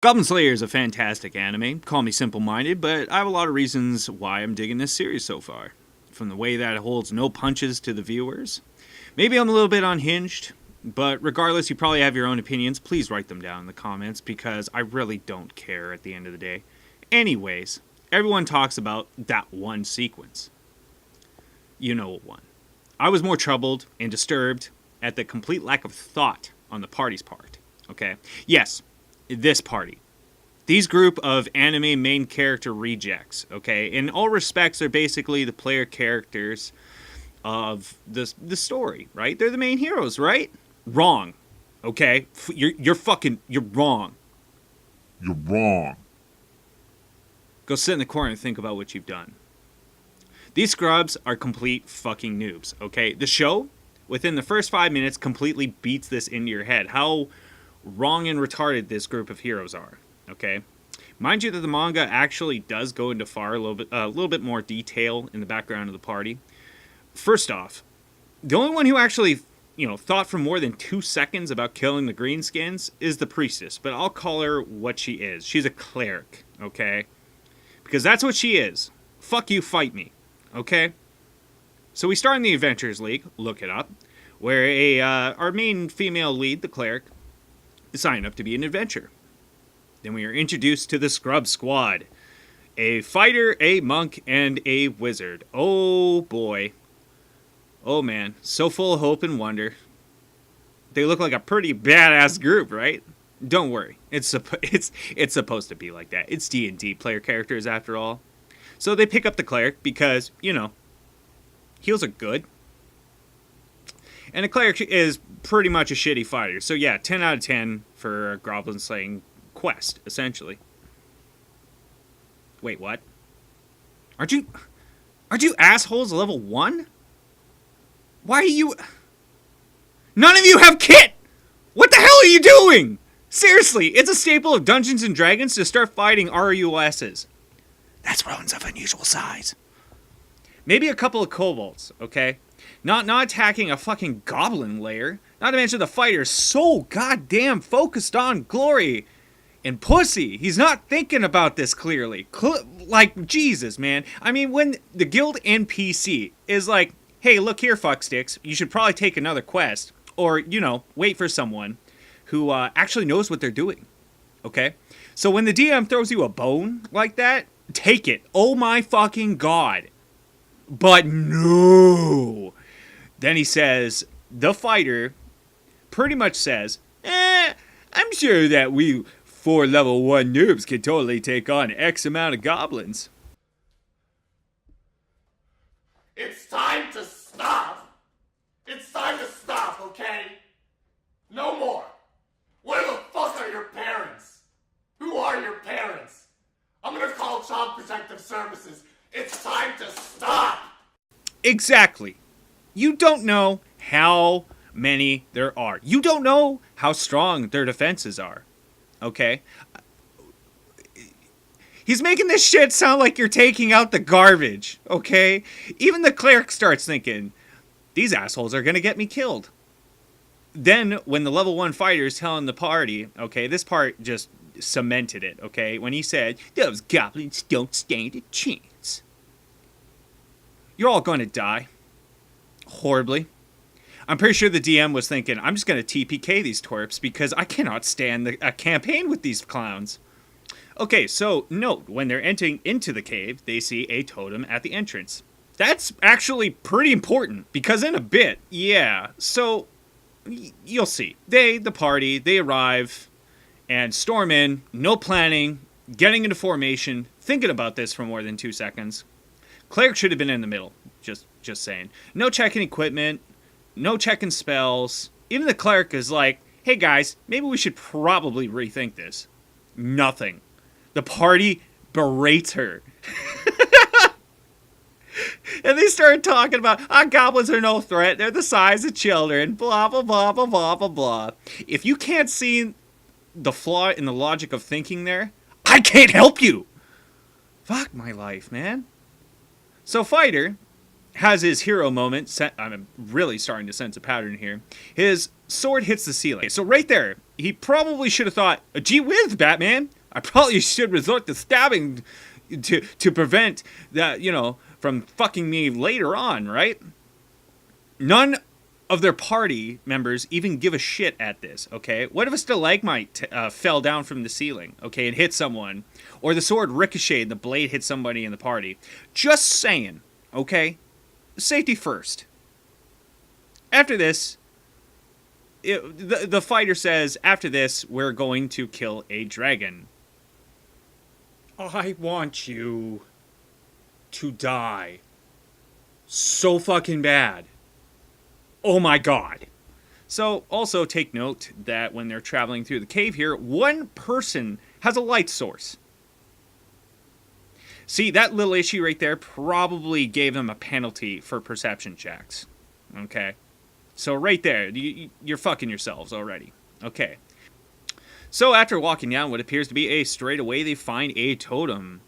Goblin Slayer is a fantastic anime. Call me simple-minded, but I have a lot of reasons why I'm digging this series so far. From the way that it holds no punches to the viewers. Maybe I'm a little bit unhinged, but regardless, you probably have your own opinions. Please write them down in the comments because I really don't care at the end of the day. Anyways, everyone talks about that one sequence. You know what one. I was more troubled and disturbed at the complete lack of thought on the party's part. Okay? Yes, this party. These group of anime main character rejects, okay? In all respects, they're basically the player characters of the story, right? They're the main heroes, right? Wrong. Okay? You're wrong. You're wrong. Go sit in the corner and think about what you've done. These scrubs are complete fucking noobs, okay? The show, within the first 5 minutes, completely beats this into your head. How wrong and retarded this group of heroes are, okay? Mind you that the manga actually does go into a little bit more detail in the background of the party. First off, the only one who actually, thought for more than 2 seconds about killing the greenskins is the priestess, but I'll call her what she is. She's a cleric, okay? Because that's what she is. Fuck you, fight me, okay? So we start in the Adventures League, look it up, where our main female lead, the cleric, sign up to be an adventurer. Then we are introduced to the Scrub Squad. A fighter, a monk, and a wizard. Oh boy. Oh man. So full of hope and wonder. They look like a pretty badass group, right? Don't worry. It's supposed to be like that. It's D&D player characters after all. So they pick up the cleric because, heals are good. And a cleric is pretty much a shitty fighter. So yeah, 10 out of 10 for a goblin slaying quest, essentially. Wait, what? Aren't you assholes level 1? Why are you... None of you have kit! What the hell are you doing? Seriously, it's a staple of Dungeons and Dragons to start fighting RUSs. That's runes of unusual size. Maybe a couple of kobolds, okay? Not attacking a fucking goblin lair. Not to mention the fighter's so goddamn focused on glory and pussy. He's not thinking about this clearly. Like, Jesus, man. I mean, when the guild NPC is like, hey, look here, fucksticks. You should probably take another quest. Or, wait for someone who actually knows what they're doing. Okay? So when the DM throws you a bone like that, take it. Oh my fucking God. But no. Then he says, the fighter pretty much says, I'm sure that we 4 level 1 noobs can totally take on X amount of goblins. It's time to stop! It's time to stop, okay? No more! Where the fuck are your parents? Who are your parents? I'm gonna call Child Protective Services. It's time to stop! Exactly. You don't know how many there are. You don't know how strong their defenses are. Okay? He's making this shit sound like you're taking out the garbage. Okay? Even the cleric starts thinking, these assholes are gonna get me killed. Then, when the level 1 fighter is telling the party, okay, this part just cemented it, okay? When he said, those goblins don't stand a chance. You're all going to die. Horribly. I'm pretty sure the DM was thinking, I'm just going to TPK these twerps because I cannot stand a campaign with these clowns. Okay, so note, when they're entering into the cave, they see a totem at the entrance. That's actually pretty important because in a bit, yeah, so you'll see. The party, they arrive and storm in, no planning, getting into formation, thinking about this for more than 2 seconds. Cleric should have been in the middle, just saying. No checking equipment, no checking spells. Even the cleric is like, hey guys, maybe we should probably rethink this. Nothing. The party berates her. And they start talking about, goblins are no threat, they're the size of children, blah, blah, blah, blah, blah, blah, blah. If you can't see the flaw in the logic of thinking there, I can't help you. Fuck my life, man. So Fighter has his hero moment. I'm really starting to sense a pattern here. His sword hits the ceiling. So right there, he probably should have thought, gee whiz, Batman, I probably should resort to stabbing to prevent that, from fucking me later on, right? None of their party members even give a shit at this, okay? What if a stalagmite fell down from the ceiling, okay, and hit someone? Or the sword ricocheted and the blade hit somebody in the party? Just saying, okay? Safety first. After this, the fighter says, after this, we're going to kill a dragon. I want you to die so fucking bad. Oh my god. So, also take note that when they're traveling through the cave here, one person has a light source. See, that little issue right there probably gave them a penalty for perception checks. Okay? So right there, you're fucking yourselves already. Okay. So after walking down what appears to be a straightaway, they find a totem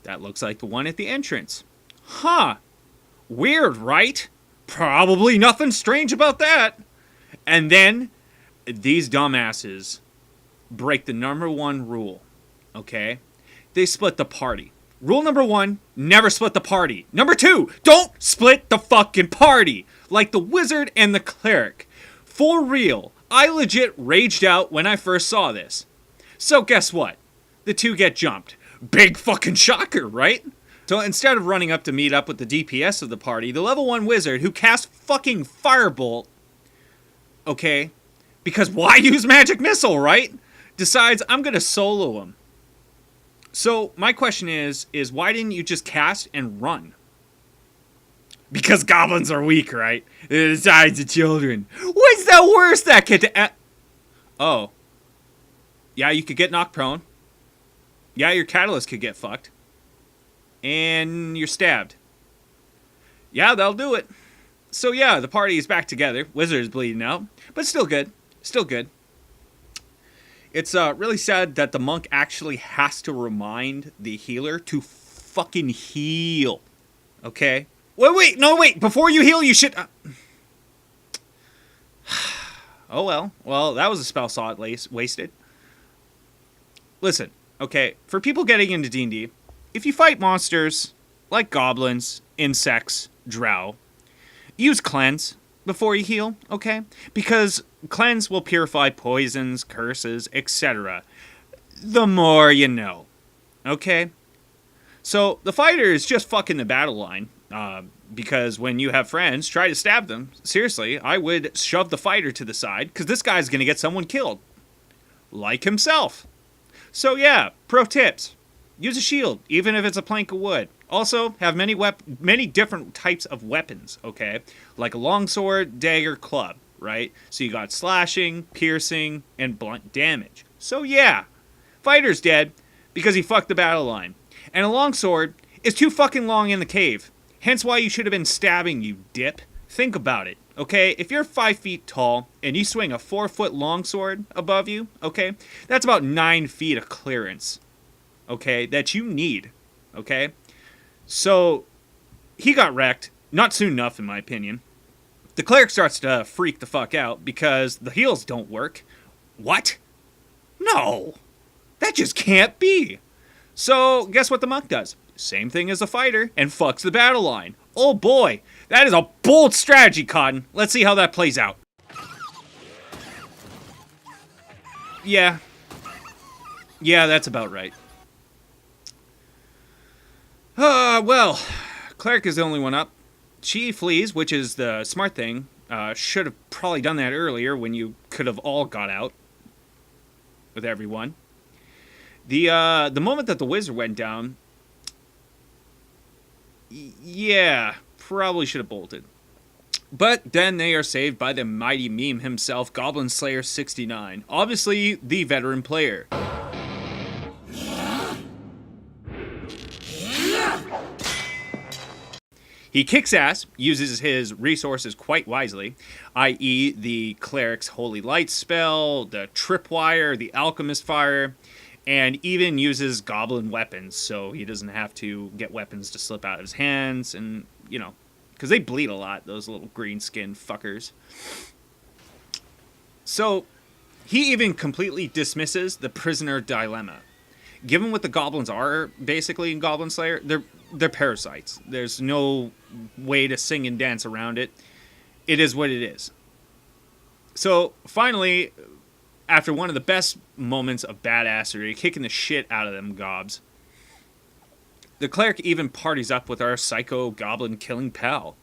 that looks like the one at the entrance. Huh. Weird, right? Probably nothing strange about that. And then these dumbasses break the number one rule. Okay? They split the party. Rule number 1, never split the party. Number 2, don't split the fucking party. Like the wizard and the cleric. For real, I legit raged out when I first saw this. So guess what? The two get jumped. Big fucking shocker, right? So instead of running up to meet up with the DPS of the party, the level 1 wizard who cast fucking Firebolt, okay, because why use Magic Missile, right? Decides I'm gonna solo him. So my question is why didn't you just cast and run? Because goblins are weak, right? Besides the children. What's the worst that could... Oh. Yeah, you could get knocked prone. Yeah, your catalyst could get fucked. And you're stabbed. Yeah, that'll do it. So yeah, the party is back together. Wizard is bleeding out. But still good. Still good. It's really sad that the monk actually has to remind the healer to fucking heal. Okay? Wait. Before you heal, you should... Oh, well. Well, that was a spell slot wasted. Listen, okay, for people getting into D&D, if you fight monsters like goblins, insects, drow, use cleanse before you heal, okay? Because cleanse will purify poisons, curses, etc. The more you know, okay? So the fighter is just fucking the battle line, because when you have friends, try to stab them. Seriously, I would shove the fighter to the side, because this guy's going to get someone killed. Like himself. So yeah, pro tips. Use a shield, even if it's a plank of wood. Also, have many different types of weapons, okay? Like a longsword, dagger, club, right? So you got slashing, piercing, and blunt damage. So yeah, fighter's dead because he fucked the battle line. And a longsword is too fucking long in the cave. Hence why you should have been stabbing, you dip. Think about it, okay? If you're 5 feet tall and you swing a 4-foot longsword above you, okay? That's about 9 feet of clearance, okay? That you need, okay? So, he got wrecked. Not soon enough, in my opinion. The cleric starts to freak the fuck out because the heals don't work. What? No! That just can't be! So, guess what the monk does? Same thing as the fighter, and fucks the battle line. Oh boy, that is a bold strategy, Cotton. Let's see how that plays out. Yeah, that's about right. Well, cleric is the only one up. She flees, which is the smart thing. Should have probably done that earlier when you could have all got out with everyone. The moment that the wizard went down, yeah, probably should have bolted. But then they are saved by the mighty meme himself, Goblin Slayer 69. Obviously, the veteran player. He kicks ass, uses his resources quite wisely, i.e. the Cleric's Holy Light spell, the Tripwire, the Alchemist Fire, and even uses goblin weapons, so he doesn't have to get weapons to slip out of his hands, and, because they bleed a lot, those little green skinned fuckers. So he even completely dismisses the prisoner dilemma. Given what the goblins are, basically, in Goblin Slayer, they're parasites. There's no way to sing and dance around it. It is what it is. So, finally, after one of the best moments of badassery, kicking the shit out of them gobs, the cleric even parties up with our psycho goblin killing pal.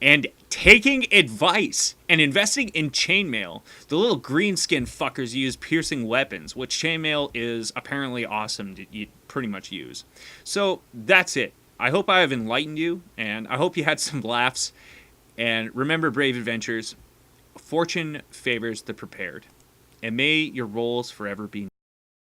And taking advice and investing in chainmail, the little green skin fuckers use piercing weapons, which chainmail is apparently awesome to pretty much use. So that's it. I hope I have enlightened you, and I hope you had some laughs. And remember, brave adventures, fortune favors the prepared. And may your rolls forever be